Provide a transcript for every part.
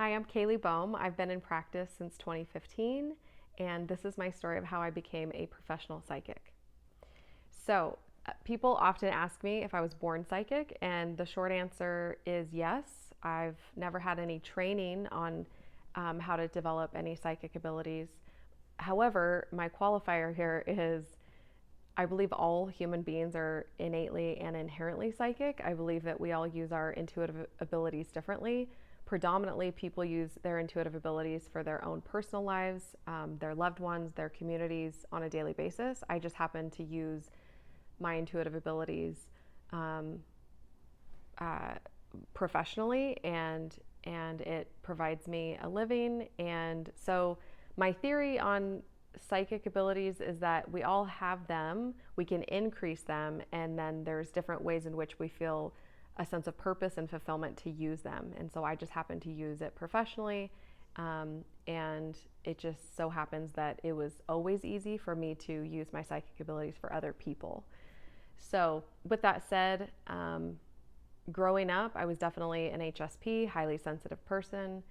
Hi, I'm Kaylee Boehm. I've been in practice since 2015, and this is my story of how I became a professional psychic. People often ask me if I was born psychic, and the short answer is yes. I've never had any training on how to develop any psychic abilities. However, my qualifier here is I believe all human beings are innately and inherently psychic. I believe that we all use our intuitive abilities differently. Predominantly, people use their intuitive abilities for their own personal lives, their loved ones, their communities on a daily basis. I just happen to use my intuitive abilities um, uh, professionally, and it provides me a living. And so, my theory on psychic abilities is that we all have them, we can increase them, and then there's different ways in which we feel a sense of purpose and fulfillment to use them. And so I just happen to use it professionally. And it just so happens that it was always easy for me to use my psychic abilities for other people. So, with that said, growing up, I was definitely an HSP, highly sensitive person.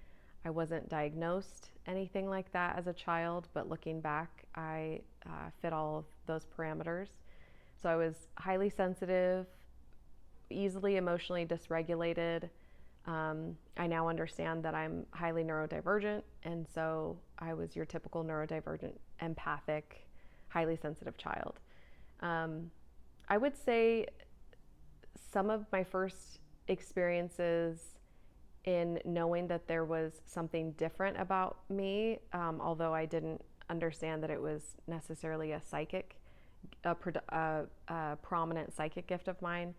I wasn't diagnosed anything like that as a child, but looking back, I fit all of those parameters. So I was highly sensitive, easily emotionally dysregulated. I now understand that I'm highly neurodivergent, and so I was your typical neurodivergent, empathic, highly sensitive child. Um, I would say some of my first experiences in knowing that there was something different about me, although I didn't understand that it was necessarily a prominent psychic gift of mine,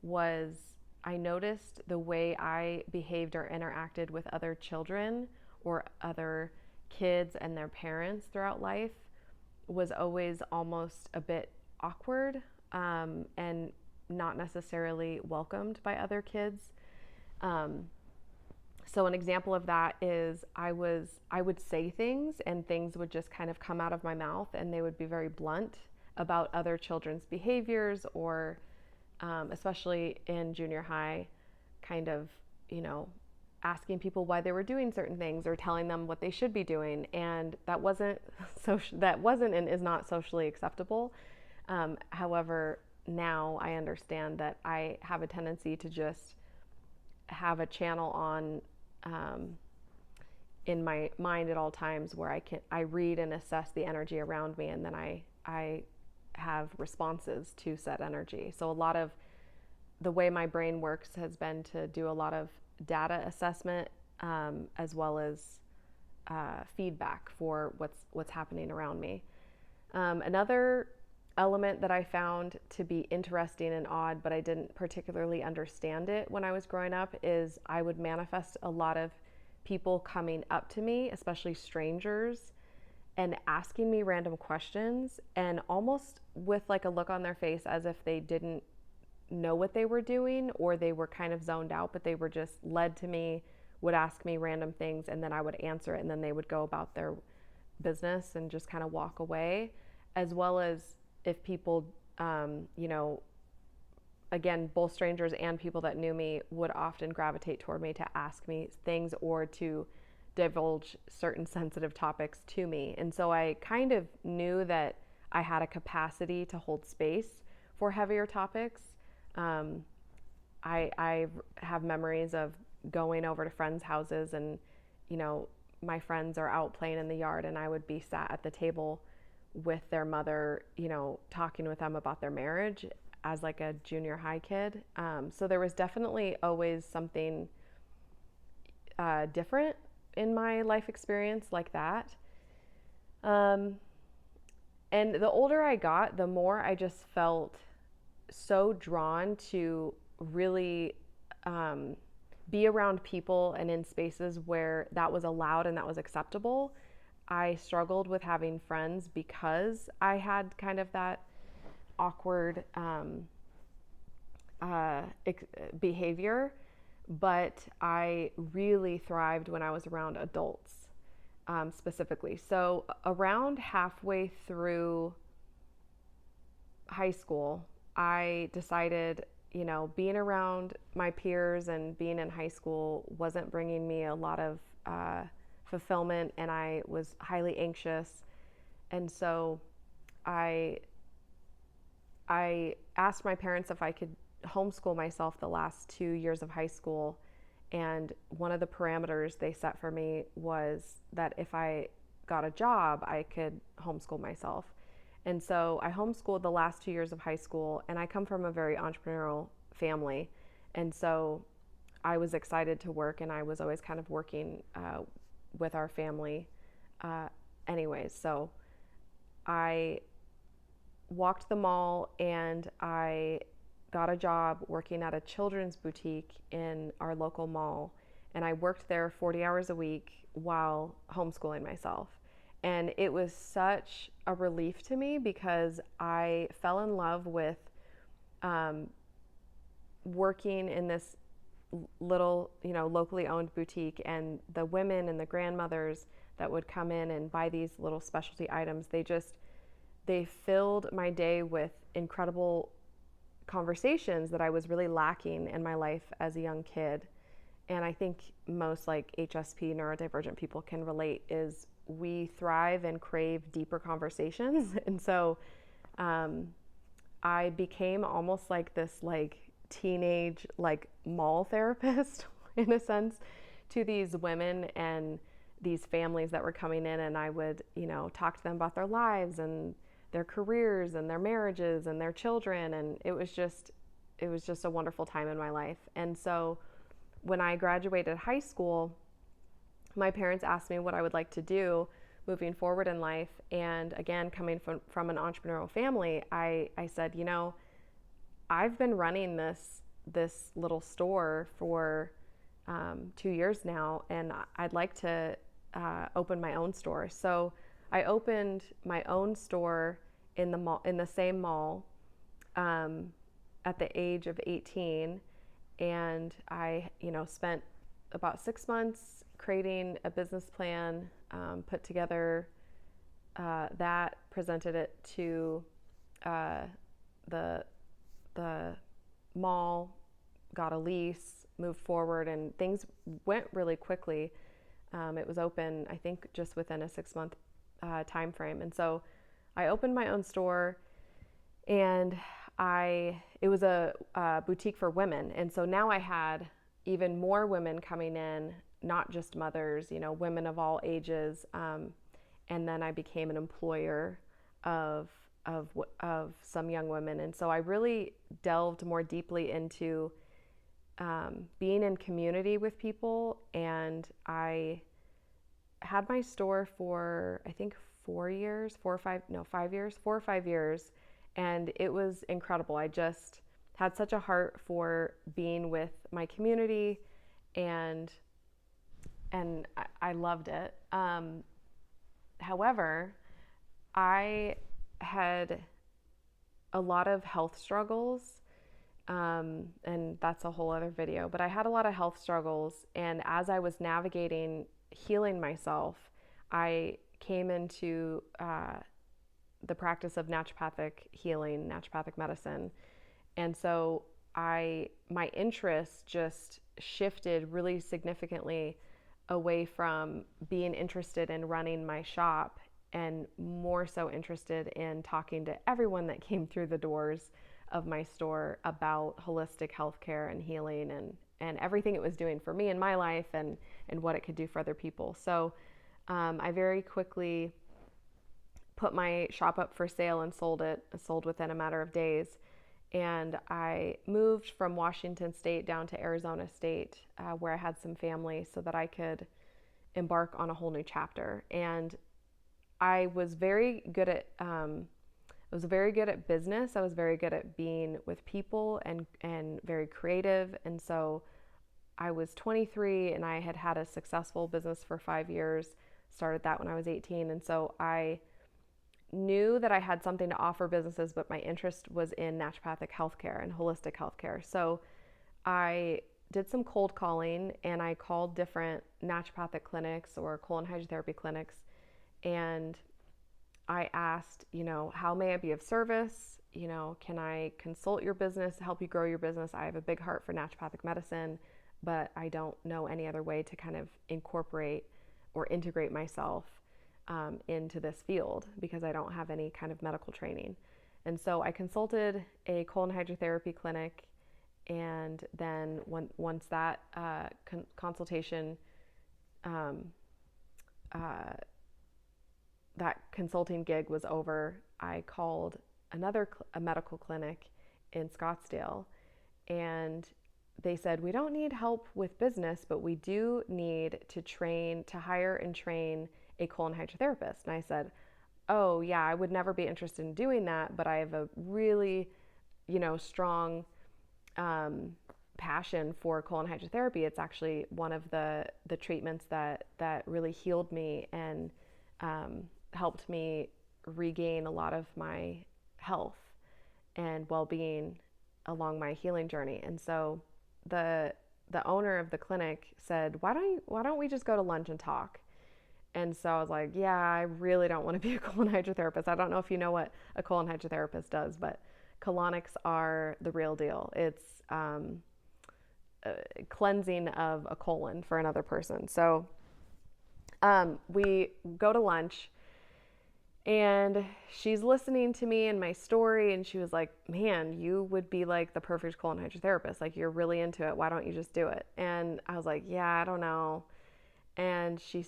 was I noticed the way I behaved or interacted with other children or other kids and their parents throughout life was always almost a bit awkward, and not necessarily welcomed by other kids. Um, so an example of that is I would say things and things would just kind of come out of my mouth and they would be very blunt about other children's behaviors, or especially in junior high, kind of, you know, asking people why they were doing certain things or telling them what they should be doing, and that wasn't and is not socially acceptable. However, now I understand that I have a tendency to just have a channel on, um, in my mind at all times, where I read and assess the energy around me, and then I have responses to said energy. So a lot of the way my brain works has been to do a lot of data assessment, as well as feedback for what's happening around me. Another element that I found to be interesting and odd, but I didn't particularly understand it when I was growing up, is I would manifest a lot of people coming up to me, especially strangers, and asking me random questions, and almost with like a look on their face as if they didn't know what they were doing, or they were kind of zoned out, but they were just led to me, would ask me random things, and then I would answer it, and then they would go about their business and just kind of walk away. As well as if people, you know, again, both strangers and people that knew me would often gravitate toward me to ask me things or to divulge certain sensitive topics to me. And so I kind of knew that I had a capacity to hold space for heavier topics. I have memories of going over to friends' houses, and, you know, my friends are out playing in the yard, and I would be sat at the table with their mother, you know, talking with them about their marriage as like a junior high kid. So there was definitely always something different in my life experience like that. Um, and the older I got, the more I just felt so drawn to really um, be around people and in spaces where that was allowed and that was acceptable. I struggled with having friends because I had kind of that awkward behavior, but I really thrived when I was around adults, specifically. So, around halfway through high school, I decided being around my peers and being in high school wasn't bringing me a lot of fulfillment, and I was highly anxious. And so I I asked my parents if I could homeschool myself the last 2 years of high school. And one of the parameters they set for me was that if I got a job, I could homeschool myself. And so I homeschooled the last 2 years of high school, and I come from a very entrepreneurial family. And so I was excited to work, and I was always kind of working with our family uh, anyways. So I walked the mall and I got a job working at a children's boutique in our local mall. And I worked there 40 hours a week while homeschooling myself. And it was such a relief to me because I fell in love with um, working in this little, locally owned boutique, and the women and the grandmothers that would come in and buy these little specialty items, they filled my day with incredible conversations that I was really lacking in my life as a young kid. And I think most like HSP neurodivergent people can relate is we thrive and crave deeper conversations. And so I became almost like this like teenage like mall therapist in a sense to these women and these families that were coming in, and I would, talk to them about their lives and their careers and their marriages and their children, and it was just a wonderful time in my life. And so when I graduated high school, my parents asked me what I would like to do moving forward in life. And again, coming from an entrepreneurial family, I said, I've been running this little store for 2 years now, and I'd like to open my own store. So I opened my own store in the mall, in the same mall, at the age of 18, and I, spent about 6 months creating a business plan, put together that, presented it to the mall, got a lease, moved forward, and things went really quickly. It was open, I think, just within a 6-month time frame. And so I opened my own store, and it was a boutique for women. And so now I had even more women coming in, not just mothers, women of all ages. And then I became an employer of some young women. And so I really delved more deeply into being in community with people. And I had my store for, I think, 4 years, 4 or 5 years. And it was incredible. I just had such a heart for being with my community, and I loved it. However, I had a lot of health struggles, and that's a whole other video, but I had a lot of health struggles. And as I was navigating healing myself, I came into the practice of naturopathic healing, naturopathic medicine. And so my interest just shifted really significantly away from being interested in running my shop, and more so interested in talking to everyone that came through the doors of my store about holistic healthcare and healing, and everything it was doing for me in my life, and what it could do for other people. So I very quickly put my shop up for sale and sold it. It sold within a matter of days. And I moved from Washington State down to Arizona State, where I had some family, so that I could embark on a whole new chapter. And I was very good at business. I was very good at being with people, and very creative. And so I was 23, and I had had a successful business for 5 years. Started that when I was 18. And so I knew that I had something to offer businesses, but my interest was in naturopathic healthcare and holistic healthcare. So I did some cold calling, and I called different naturopathic clinics or colon hydrotherapy clinics, and I asked, how may I be of service? can I consult your business, help you grow your business? I have a big heart for naturopathic medicine, but I don't know any other way to kind of incorporate or integrate myself into this field because I don't have any kind of medical training. And so I consulted a colon hydrotherapy clinic, and then once that consultation, um, uh, that consulting gig was over, I called a medical clinic in Scottsdale, and they said, we don't need help with business, but we do need to hire and train a colon hydrotherapist. And I said, oh yeah, I would never be interested in doing that, but I have a really, strong passion for colon hydrotherapy. It's actually one of the treatments that really healed me and helped me regain a lot of my health and well-being along my healing journey. And so the owner of the clinic said, why don't we just go to lunch and talk? And so I was like, yeah, I really don't want to be a colon hydrotherapist. I don't know if you know what a colon hydrotherapist does, but colonics are the real deal. It's cleansing of a colon for another person. So we go to lunch, and she's listening to me and my story, and she was like, man, you would be like the perfect colon hydrotherapist. Like, you're really into it. Why don't you just do it? And I was like, yeah, I don't know. And she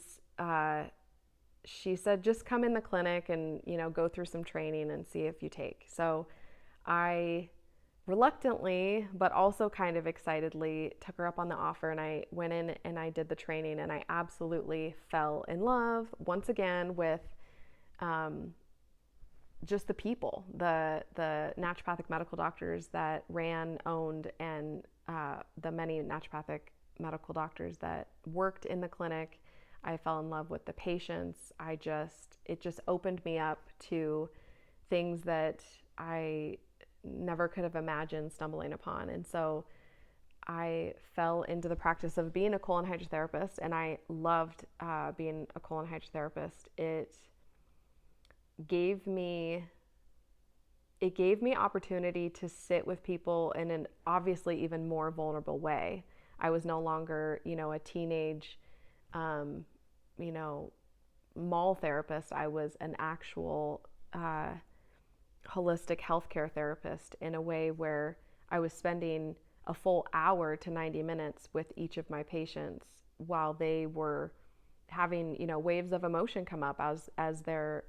said, just come in the clinic and, go through some training and see if you take. So I reluctantly, but also kind of excitedly, took her up on the offer, and I went in and I did the training, and I absolutely fell in love once again with just the people, the naturopathic medical doctors that owned, and the many naturopathic medical doctors that worked in the clinic. I fell in love with the patients. It just opened me up to things that I never could have imagined stumbling upon. And so I fell into the practice of being a colon hydrotherapist, and I loved being a colon hydrotherapist. It gave me opportunity to sit with people in an obviously even more vulnerable way. I was no longer, a teenage, mall therapist. I was an actual holistic healthcare therapist in a way where I was spending a full hour to 90 minutes with each of my patients while they were having, waves of emotion come up as they're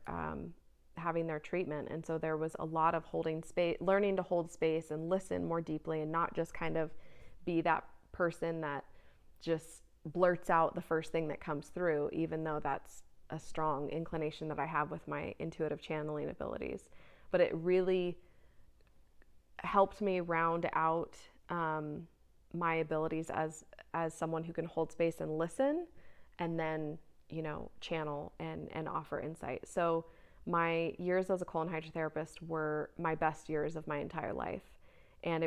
having their treatment. And so there was a lot of holding space, learning to hold space and listen more deeply, and not just kind of be that person that just blurts out the first thing that comes through, even though that's a strong inclination that I have with my intuitive channeling abilities. But it really helped me round out my abilities as someone who can hold space and listen, and then channel and offer insight. So my years as a colon hydrotherapist were my best years of my entire life, and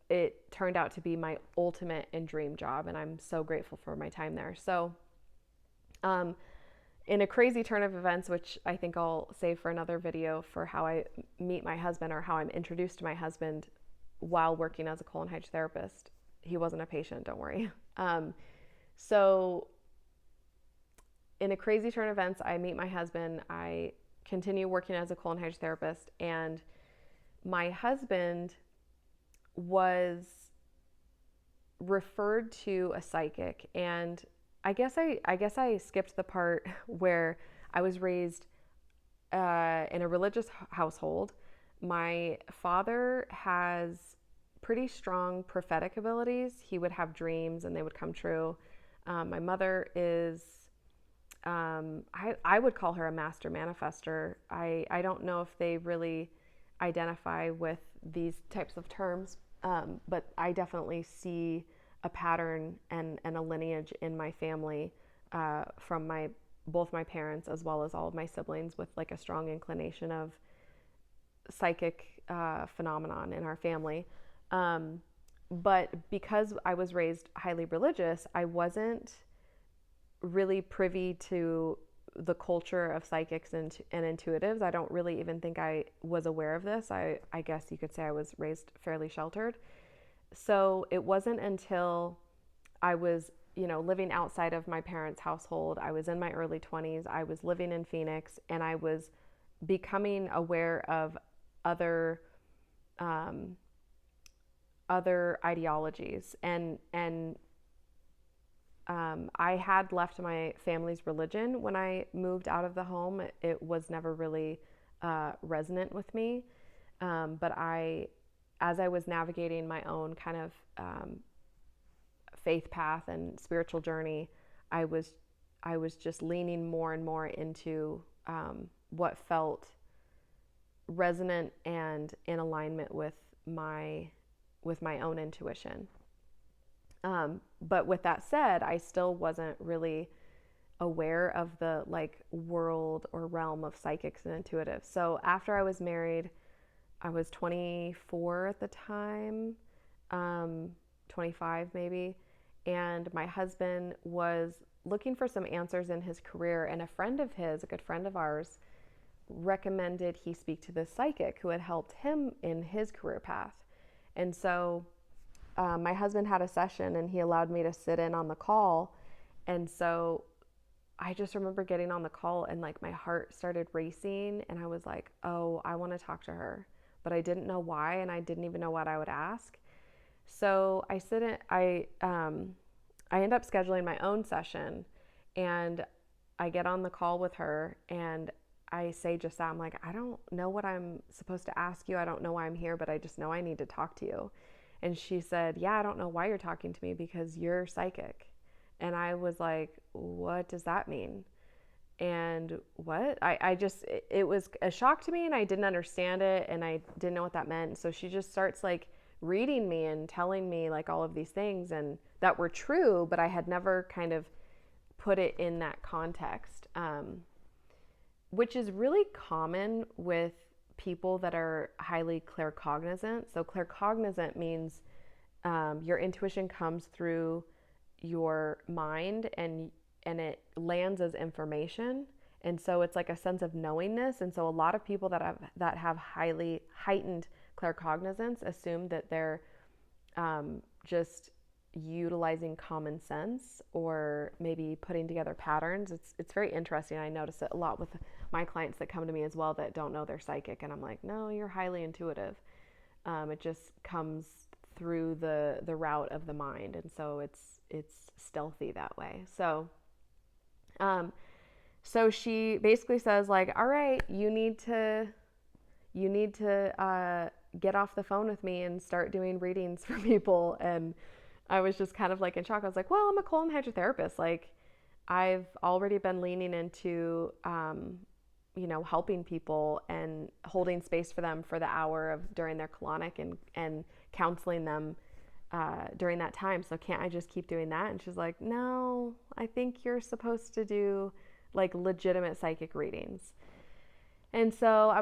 it turned out to be my ultimate and dream job, and I'm so grateful for my time there. So in a crazy turn of events, which I think I'll save for another video, for how I meet my husband, or how I'm introduced to my husband while working as a colon hydrotherapist. He wasn't a patient, don't worry. So in a crazy turn of events, I meet my husband. I continue working as a colon hydrotherapist, and my husband was referred to a psychic. And I guess I skipped the part where I was raised in a religious household. My father has pretty strong prophetic abilities. He would have dreams and they would come true. My mother is, I would call her a master manifester. I don't know if they really identify with these types of terms, but I definitely see a pattern and a lineage in my family from both my parents as well as all of my siblings, with like a strong inclination of psychic phenomenon in our family. But because I was raised highly religious, I wasn't really privy to the culture of psychics and intuitives. I don't really even think I was aware of this. I guess you could say I was raised fairly sheltered. So it wasn't until I was, living outside of my parents' household. I was in my early 20s. I was living in Phoenix, and I was becoming aware of other um, other ideologies, and I had left my family's religion when I moved out of the home. It was never really resonant with me, but as I was navigating my own kind of faith path and spiritual journey, I was I was just leaning more and more into what felt resonant and in alignment my with my own intuition. But with that said, I still wasn't really aware of the like world or realm of psychics and intuitives. So after I was married, I was 24 at the time, 25 maybe, and my husband was looking for some answers in his career, and a friend of his, a good friend of ours, recommended he speak to this psychic who had helped him in his career path. And so my husband had a session and he allowed me to sit in on the call. And so I just remember getting on the call and like my heart started racing and I was like, oh, I want to talk to her. But I didn't know why and I didn't even know what I would ask. So I end up scheduling my own session and I get on the call with her and I say just that. I'm like, I don't know what I'm supposed to ask you. I don't know why I'm here, but I just know I need to talk to you. And she said, yeah, I don't know why you're talking to me because you're psychic. And I was like, what does that mean? And what? I just, it was a shock to me and I didn't understand it and I didn't know what that meant. So she just starts like reading me and telling me like all of these things and that were true, but I had never kind of put it in that context, which is really common with people that are highly claircognizant. So claircognizant means your intuition comes through your mind and it lands as information, and so it's like a sense of knowingness. And so a lot of people that have highly heightened claircognizance assume that they're just utilizing common sense or maybe putting together patterns. It's very interesting. I notice it a lot with my clients that come to me as well that don't know they're psychic, and I'm like, no, you're highly intuitive. It just comes through the route of the mind, and so it's stealthy that way. So she basically says like, all right, you need to get off the phone with me and start doing readings for people. And I was just kind of like in shock. I was like, well, I'm a colon hydrotherapist. Like I've already been leaning into, helping people and holding space for them for the hour of during their colonic and counseling them during that time. So can't I just keep doing that? And she's like, no, I think you're supposed to do like legitimate psychic readings. And so I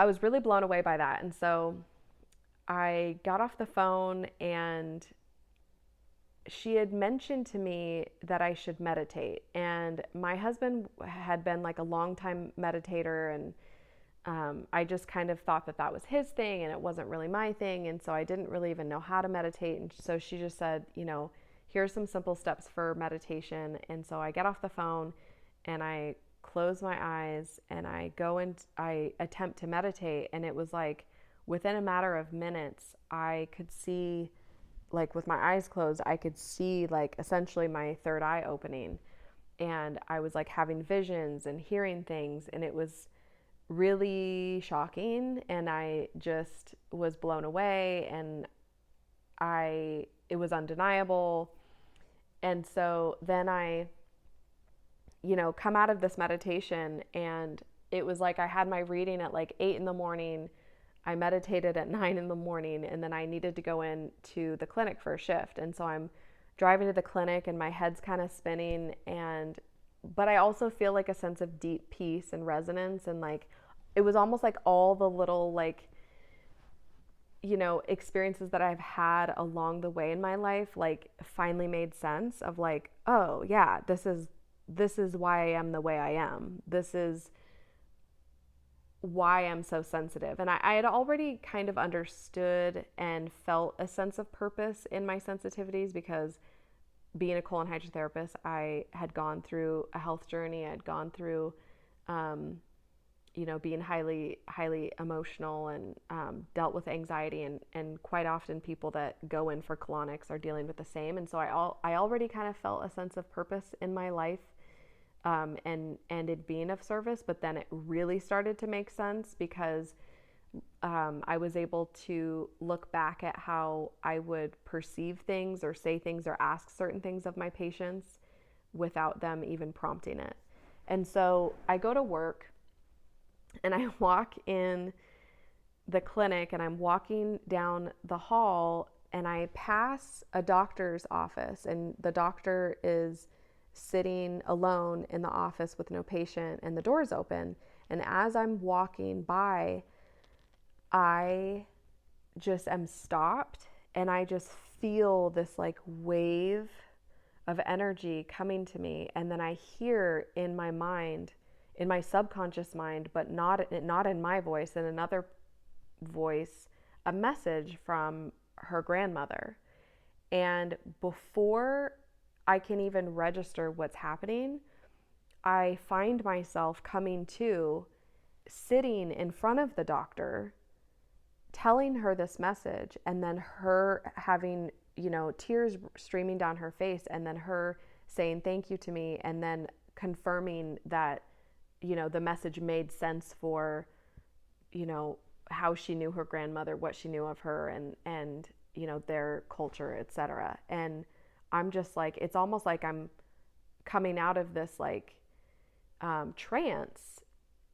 was really blown away by that. And so I got off the phone and she had mentioned to me that I should meditate. And my husband had been like a long time meditator, and I just kind of thought that was his thing and it wasn't really my thing. And so I didn't really even know how to meditate. And so she just said, here's some simple steps for meditation. And so I get off the phone and I close my eyes and I go and I attempt to meditate. And it was like within a matter of minutes, I could see, like with my eyes closed, I could see like essentially my third eye opening. And I was like having visions and hearing things, and it was really shocking, and I just was blown away, and it was undeniable. And so then I come out of this meditation, and it was like I had my reading at like 8 in the morning. I meditated at 9 in the morning, and then I needed to go into the clinic for a shift. And so I'm driving to the clinic and my head's kind of spinning, but I also feel like a sense of deep peace and resonance. And like, it was almost like all the little like, experiences that I've had along the way in my life, like finally made sense of like, oh yeah, this is this is why I am the way I am. This is why I'm so sensitive. And I had already kind of understood and felt a sense of purpose in my sensitivities because being a colon hydrotherapist, I had gone through a health journey. I had gone through, being highly emotional and dealt with anxiety. And quite often people that go in for colonics are dealing with the same. And so I already kind of felt a sense of purpose in my life, and it being of service. But then it really started to make sense because I was able to look back at how I would perceive things or say things or ask certain things of my patients without them even prompting it. And so I go to work and I walk in the clinic and I'm walking down the hall and I pass a doctor's office, and the doctor is sitting alone in the office with no patient and the door's open. And as I'm walking by, I just am stopped and I just feel this like wave of energy coming to me. And then I hear in my mind, in my subconscious mind, but not in my voice, in another voice, a message from her grandmother. And before I can even register what's happening, I find myself coming to, sitting in front of the doctor, telling her this message, and then her having, tears streaming down her face, and then her saying thank you to me, and then confirming that, the message made sense for, how she knew her grandmother, what she knew of her, and their culture, etc. And I'm just like, it's almost like I'm coming out of this like trance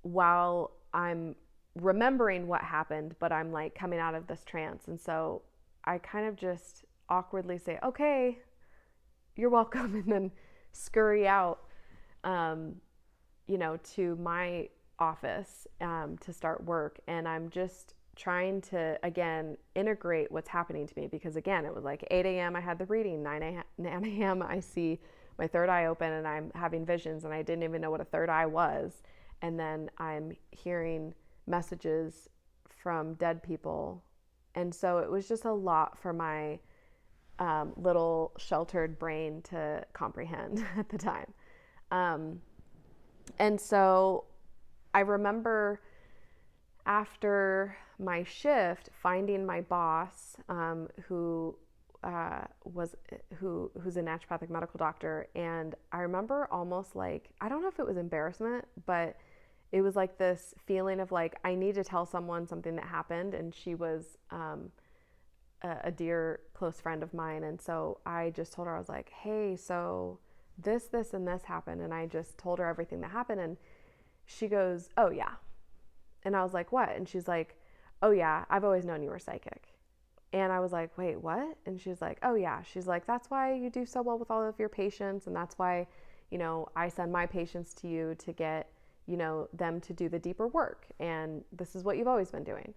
while I'm remembering what happened, but I'm like coming out of this trance. And so I kind of just awkwardly say, okay, you're welcome, and then scurry out, to my office to start work. And I'm just trying to, again, integrate what's happening to me, because again, it was like 8 a.m. I had the reading, 9 a.m. I see my third eye open and I'm having visions, and I didn't even know what a third eye was. And then I'm hearing messages from dead people. And so it was just a lot for my little sheltered brain to comprehend at the time. And so I remember after my shift finding my boss, who's a naturopathic medical doctor. And I remember almost like, I don't know if it was embarrassment, but it was like this feeling of like, I need to tell someone something that happened. And she was a dear close friend of mine. And so I just told her, I was like, hey, so this, and this happened. And I just told her everything that happened. And she goes, oh yeah. And I was like, what? And she's like, oh yeah, I've always known you were psychic. And I was like, wait, what? And she's like, oh yeah. She's like, that's why you do so well with all of your patients. And that's why, I send my patients to you to get, them to do the deeper work. And this is what you've always been doing.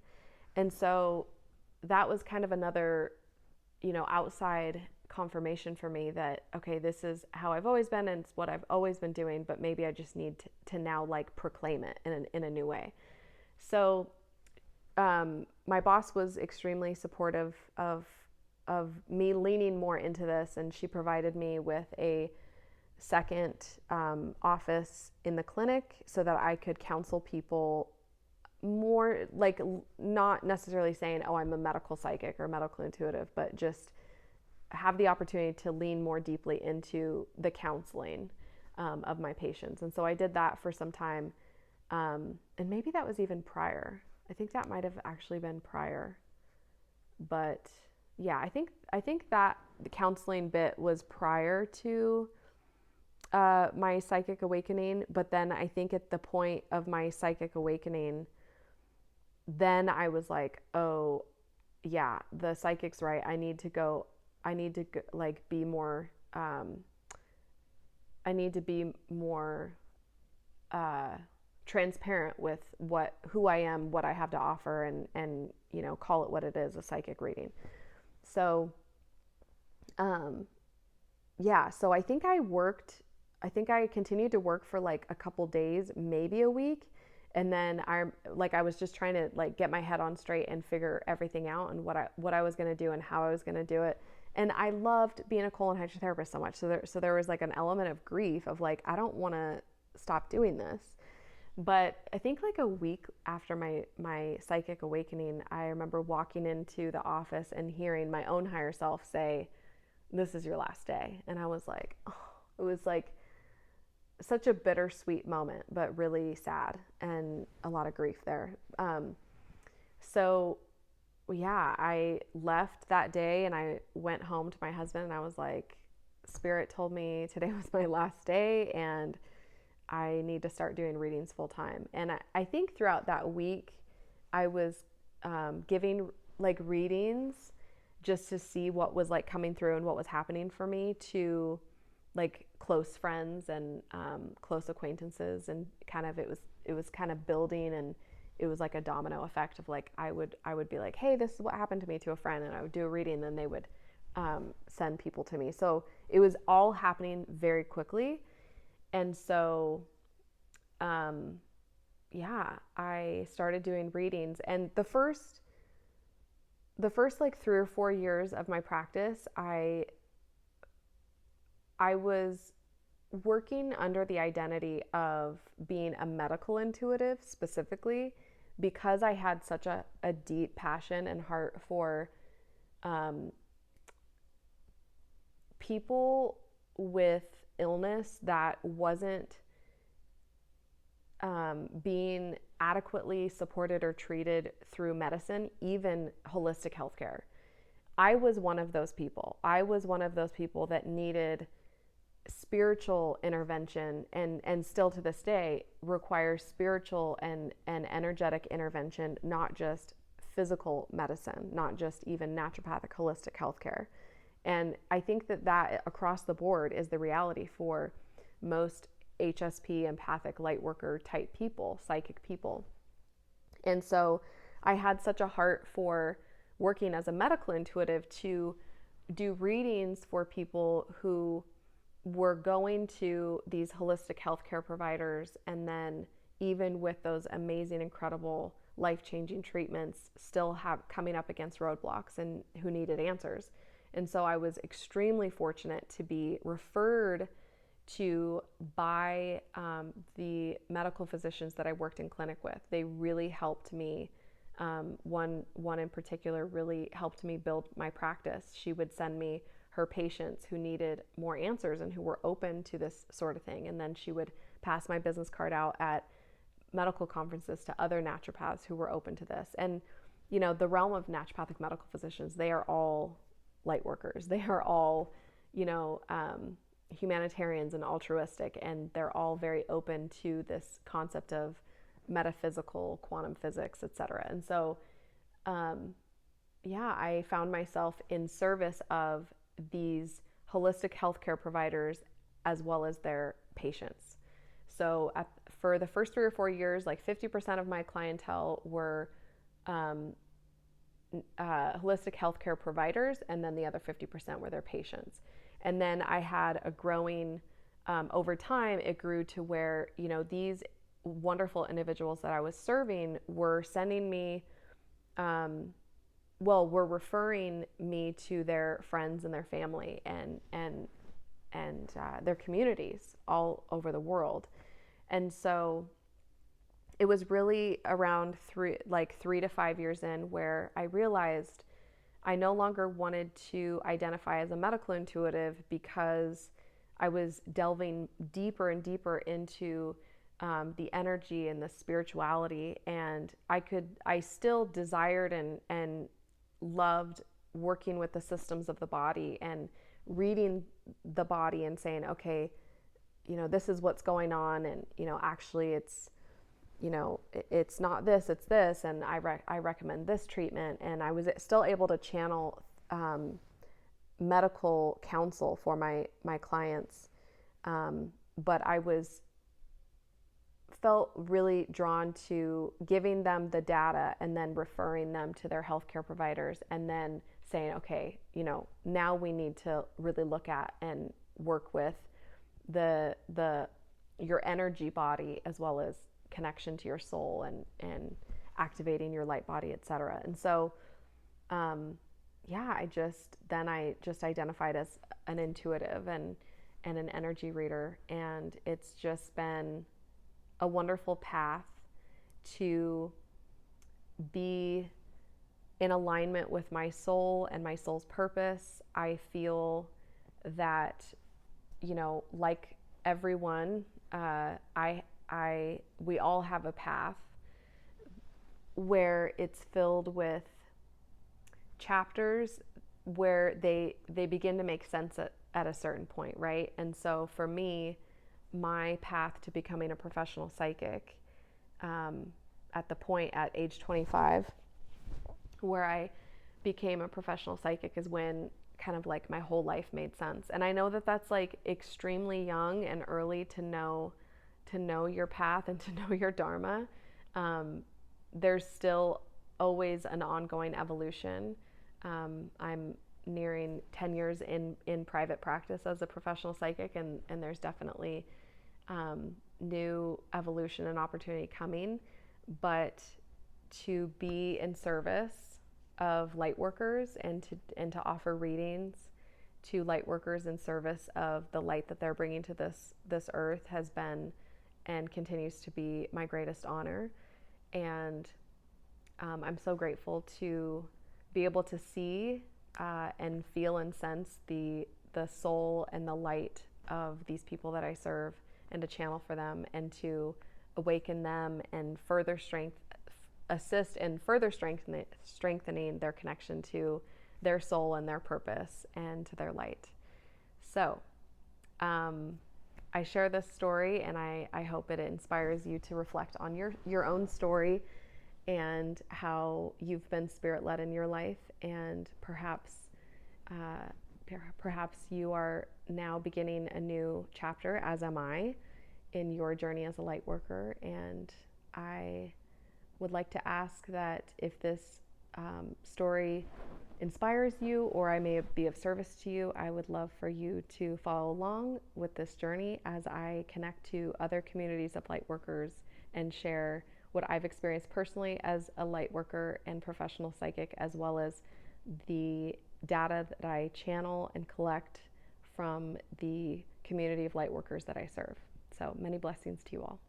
And so that was kind of another, outside confirmation for me that, okay, this is how I've always been and it's what I've always been doing, but maybe I just need to now like proclaim it in a new way. So my boss was extremely supportive of me leaning more into this, and she provided me with a second office in the clinic so that I could counsel people more, like not necessarily saying, oh, I'm a medical psychic or medical intuitive, but just have the opportunity to lean more deeply into the counseling of my patients. And so I did that for some time. And maybe that was even prior. I think that might have actually been prior. But yeah, I think that the counseling bit was prior to my psychic awakening. But then I think at the point of my psychic awakening, then I was like, oh yeah, the psychic's right. I need to go, like be more, I need to be more transparent with who I am, what I have to offer, and call it what it is, a psychic reading. So yeah, so I think I worked I think I continued to work for like a couple days, maybe a week. And then I was just trying to like get my head on straight and figure everything out and what I was going to do and how I was going to do it. And I loved being a colon hydrotherapist so much. So there was like an element of grief of like, I don't want to stop doing this. But I think like a week after my psychic awakening, I remember walking into the office and hearing my own higher self say, "This is your last day." And I was like, oh, it was like such a bittersweet moment, but really sad and a lot of grief there. So yeah, I left that day and I went home to my husband and I was like, Spirit told me today was my last day and I need to start doing readings full time. And I think throughout that week, I was giving like readings just to see what was like coming through and what was happening for me to like close friends and close acquaintances, and kind of it was kind of building, and it was like a domino effect of like I would be like, hey, this is what happened to me to a friend, and I would do a reading, and then they would send people to me. So it was all happening very quickly. And so, yeah, I started doing readings. And the first like 3 or 4 years of my practice, I was working under the identity of being a medical intuitive specifically because I had such a deep passion and heart for people with illness that wasn't being adequately supported or treated through medicine, even holistic healthcare. I was one of those people. I was one of those people that needed spiritual intervention, and still to this day requires spiritual and energetic intervention, not just physical medicine, not just even naturopathic holistic healthcare. And I think that across the board is the reality for most HSP, empathic, light worker type people, psychic people. And so I had such a heart for working as a medical intuitive to do readings for people who were going to these holistic healthcare providers, and then even with those amazing, incredible, life-changing treatments, still have coming up against roadblocks and who needed answers. And so I was extremely fortunate to be referred to by the medical physicians that I worked in clinic with. They really helped me. One in particular really helped me build my practice. She would send me her patients who needed more answers and who were open to this sort of thing. And then she would pass my business card out at medical conferences to other naturopaths who were open to this. And, you know, the realm of naturopathic medical physicians, they are all light workers. They are all, you know, humanitarians and altruistic, and they're all very open to this concept of metaphysical, quantum physics, etc. And so, yeah, I found myself in service of these holistic healthcare providers as well as their patients. So for the first 3 or 4 years, like 50% of my clientele were holistic healthcare providers, and then the other 50% were their patients. And then I had a growing, over time, it grew to where, you know, these wonderful individuals that I was serving were sending me, were referring me to their friends and their family and their communities all over the world. And so it was really around 3 to 5 years in where I realized I no longer wanted to identify as a medical intuitive because I was delving deeper and deeper into the energy and the spirituality, and I still desired and loved working with the systems of the body and reading the body and saying, okay, you know, this is what's going on, and, you know, actually it's, you know, it's not this, it's this, and I recommend this treatment. And I was still able to channel medical counsel for my clients, but I felt really drawn to giving them the data and then referring them to their healthcare providers, and then saying, okay, you know, now we need to really look at and work with the your energy body as well as connection to your soul and activating your light body, etc. And so yeah, I just identified as an intuitive and an energy reader, and it's just been a wonderful path to be in alignment with my soul and my soul's purpose. I feel that, you know, like everyone, we all have a path where it's filled with chapters where they begin to make sense at a certain point, right? And so for me, my path to becoming a professional psychic, at the point at age 25 where I became a professional psychic, is when kind of like my whole life made sense. And I know that that's like extremely young and early to know your path and to know your dharma. There's still always an ongoing evolution. I'm nearing 10 years in private practice as a professional psychic, and there's definitely new evolution and opportunity coming. But to be in service of light workers and to offer readings to light workers in service of the light that they're bringing to this earth has been and continues to be my greatest honor. And I'm so grateful to be able to see and feel and sense the soul and the light of these people that I serve, and to channel for them and to awaken them and assist in further strengthening their connection to their soul and their purpose and to their light. So I share this story, and I hope it inspires you to reflect on your own story and how you've been spirit-led in your life, and perhaps you are now beginning a new chapter, as am I, in your journey as a light worker. And I would like to ask that if this story inspires you, or I may be of service to you, I would love for you to follow along with this journey as I connect to other communities of light workers and share what I've experienced personally as a light worker and professional psychic, as well as the data that I channel and collect from the community of light workers that I serve. So many blessings to you all.